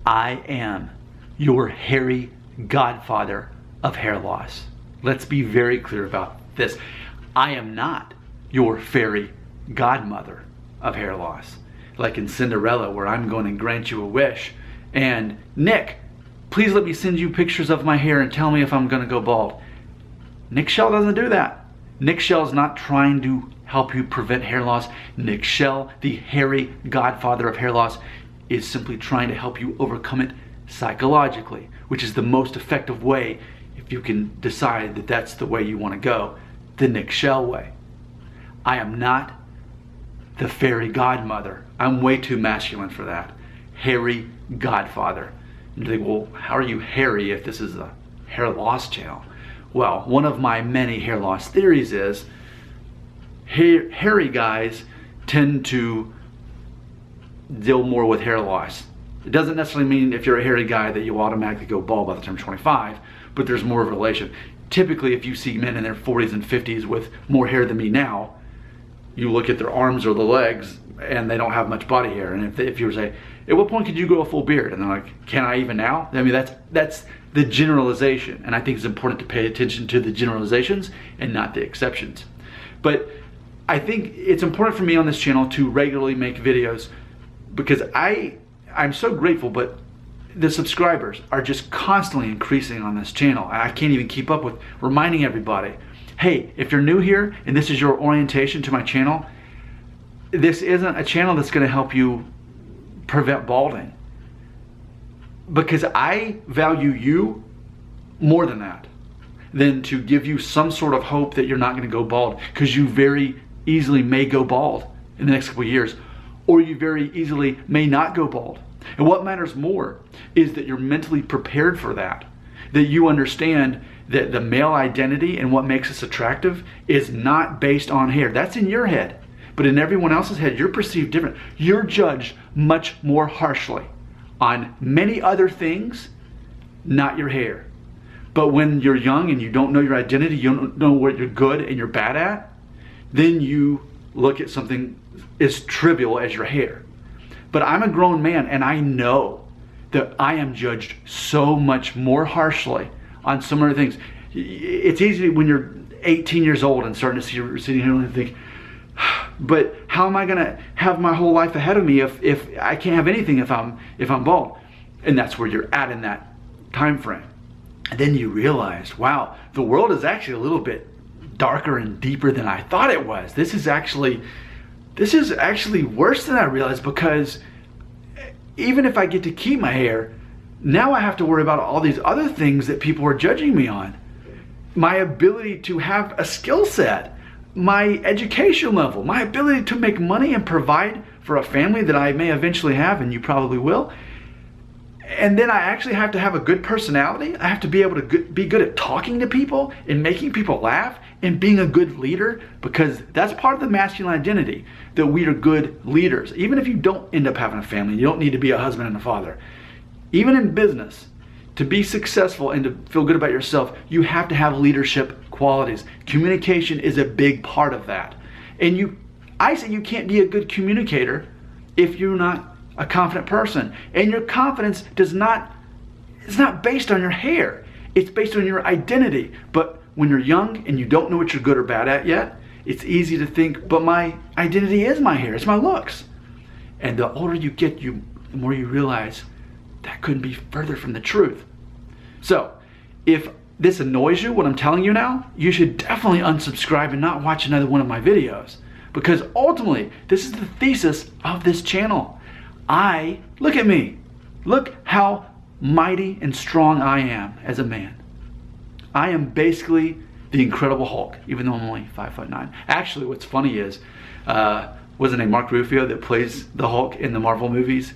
I am your hairy godfather of hair loss. Let's be very clear about this. I am not your fairy godmother of hair loss. Like in Cinderella, where I'm going to grant you a wish. And Nick, please let me send you pictures of my hair and tell me if I'm going to go bald. Nick Shell doesn't do that. Nick Shell is not trying to help you prevent hair loss. Nick Shell, the hairy godfather of hair loss, is simply trying to help you overcome it psychologically, which is the most effective way if you can decide that that's the way you want to go, the Nick Shell way. I am not the fairy godmother. I'm way too masculine for that. Hairy godfather. And you think, well, how are you hairy if this is a hair loss channel? Well, one of my many hair loss theories is hairy guys tend to deal more with hair loss. It doesn't necessarily mean if you're a hairy guy that you automatically go bald by the time you're 25, but there's more of a relation. Typically, if you see men in their 40s and 50s with more hair than me now, you look at their arms or the legs and they don't have much body hair. And if you were to say, at what point could you grow a full beard? And they're like, can I even now? I mean, that's the generalization. And I think it's important to pay attention to the generalizations and not the exceptions. But I think it's important for me on this channel to regularly make videos because I'm so grateful, but the subscribers are just constantly increasing on this channel. I can't even keep up with reminding everybody, hey, if you're new here and this is your orientation to my channel, this isn't a channel that's going to help you prevent balding. Because I value you more than that, than to give you some sort of hope that you're not going to go bald, because you very easily may go bald in the next couple of years, or you very easily may not go bald. And what matters more is that you're mentally prepared for that, that you understand that the male identity and what makes us attractive is not based on hair. That's in your head. But in everyone else's head, you're perceived different. You're judged much more harshly on many other things, not your hair. But when you're young and you don't know your identity, you don't know what you're good and you're bad at, then you look at something as trivial as your hair. But I'm a grown man and I know that I am judged so much more harshly on some other things. It's easy when you're 18 years old and starting to see you're sitting here and think, but how am I gonna have my whole life ahead of me if I can't have anything if I'm bald? And that's where you're at in that time frame. And then you realize, wow, the world is actually a little bit darker and deeper than I thought it was. This is actually worse than I realized, because even if I get to keep my hair, now I have to worry about all these other things that people are judging me on. My ability to have a skill set, my education level, my ability to make money and provide for a family that I may eventually have, and you probably will. And then I actually have to have a good personality. I have to be able to be good at talking to people and making people laugh and being a good leader, because that's part of the masculine identity, that we are good leaders. Even if you don't end up having a family, you don't need to be a husband and a father. Even in business, to be successful and to feel good about yourself, you have to have leadership qualities. Communication is a big part of that. And I say you can't be a good communicator if you're not a confident person. And your confidence it's not based on your hair. It's based on your identity. But when you're young and you don't know what you're good or bad at yet, it's easy to think, but my identity is my hair, it's my looks. And the older you get, the more you realize that couldn't be further from the truth. So if this annoys you, what I'm telling you now, you should definitely unsubscribe and not watch another one of my videos. Because ultimately, this is the thesis of this channel. Look at me. Look how mighty and strong I am as a man. I am basically the Incredible Hulk, even though I'm only 5'9". Actually, what's funny is, what's his name, Mark Ruffalo, that plays the Hulk in the Marvel movies.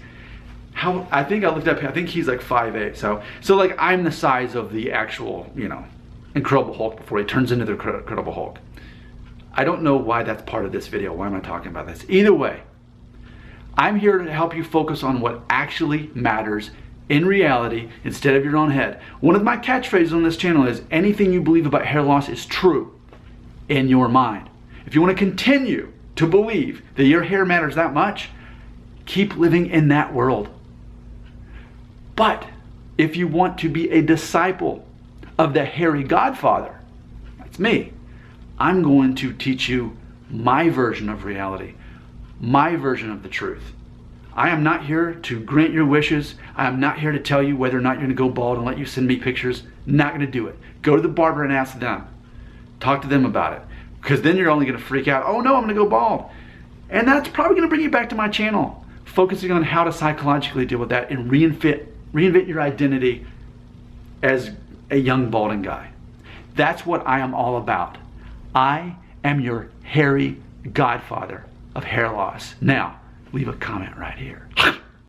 I think I looked up, I think he's like 5'8". So like I'm the size of the actual, Incredible Hulk before he turns into the Incredible Hulk. I don't know why that's part of this video. Why am I talking about this? Either way, I'm here to help you focus on what actually matters in reality instead of your own head. One of my catchphrases on this channel is, anything you believe about hair loss is true in your mind. If you want to continue to believe that your hair matters that much, keep living in that world. But if you want to be a disciple of the hairy Godfather, that's me, I'm going to teach you my version of reality, my version of the truth. I am not here to grant your wishes. I am not here to tell you whether or not you're going to go bald and let you send me pictures. Not going to do it. Go to the barber and ask them. Talk to them about it. Because then you're only going to freak out. Oh no, I'm going to go bald. And that's probably going to bring you back to my channel, focusing on how to psychologically deal with that and reinvent your identity as a young balding guy. That's what I am all about. I am your hairy Godfather of hair loss. Now, leave a comment right here.